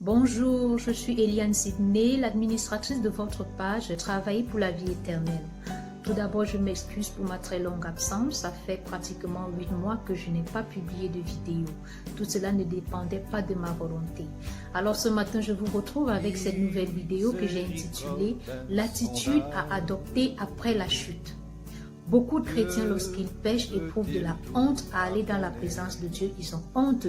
Bonjour, je suis Eliane Sidney, l'administratrice de votre page Travailler pour la vie éternelle. Tout d'abord, je m'excuse pour ma très longue absence. Ça fait pratiquement 8 mois que je n'ai pas publié de vidéo. Tout cela ne dépendait pas de ma volonté. Alors ce matin, je vous retrouve avec cette nouvelle vidéo que j'ai intitulée « L'attitude à adopter après la chute ». Beaucoup de chrétiens, lorsqu'ils pêchent, éprouvent de la honte à aller dans la présence de Dieu. Ils ont honte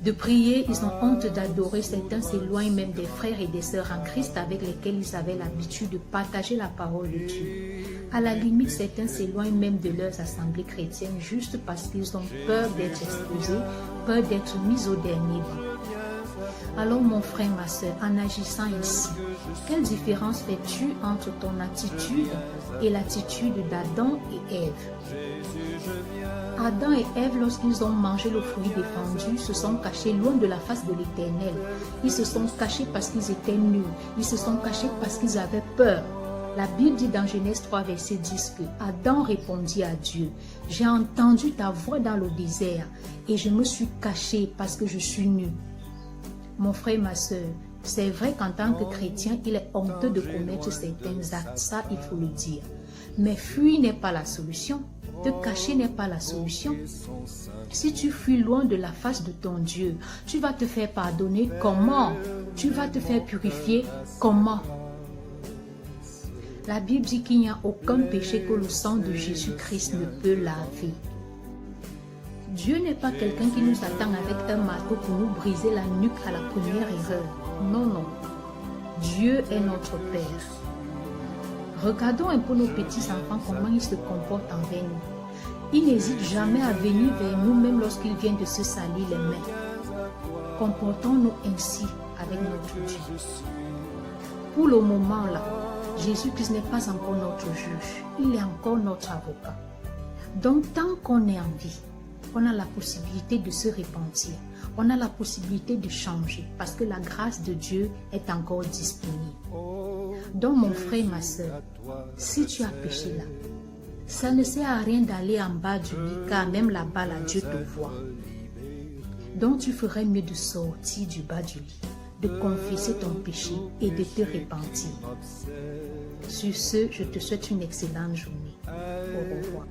de prier, ils ont honte d'adorer. Certains s'éloignent même des frères et des sœurs en Christ avec lesquels ils avaient l'habitude de partager la parole de Dieu. À la limite, certains s'éloignent même de leurs assemblées chrétiennes juste parce qu'ils ont peur d'être exposés, peur d'être mis au dernier banc. Alors mon frère, ma soeur, en agissant ici, quelle différence fais-tu entre ton attitude et l'attitude d'Adam et Ève? Adam et Ève, lorsqu'ils ont mangé le fruit défendu, se sont cachés loin de la face de l'Éternel. Ils se sont cachés parce qu'ils étaient nus. Ils se sont cachés parce qu'ils avaient peur. La Bible dit dans Genèse 3, verset 10 que Adam répondit à Dieu, « J'ai entendu ta voix dans le désert et je me suis caché parce que je suis nu. » Mon frère, ma soeur, c'est vrai qu'en tant que chrétien, il est honteux de commettre certains actes, ça il faut le dire. Mais fuir n'est pas la solution. Te cacher n'est pas la solution. Si tu fuis loin de la face de ton Dieu, tu vas te faire pardonner comment? Tu vas te faire purifier comment? La Bible dit qu'il n'y a aucun péché que le sang de Jésus-Christ ne peut laver. Dieu n'est pas quelqu'un qui nous attend avec un marteau pour nous briser la nuque à la première erreur. Non, non. Dieu est notre Père. Regardons un peu nos petits-enfants, comment ils se comportent envers nous. Ils n'hésitent jamais à venir vers nous, même lorsqu'ils viennent de se salir les mains. Comportons-nous ainsi avec notre Dieu. Pour le moment là, Jésus-Christ n'est pas encore notre juge. Il est encore notre avocat. Donc tant qu'on est en vie, on a la possibilité de se repentir. On a la possibilité de changer parce que la grâce de Dieu est encore disponible. Donc mon frère, ma soeur, si tu as péché là, ça ne sert à rien d'aller en bas du lit car même là-bas, là, Dieu te voit. Donc tu ferais mieux de sortir du bas du lit, de confesser ton péché et de te repentir. Sur ce, je te souhaite une excellente journée. Au revoir.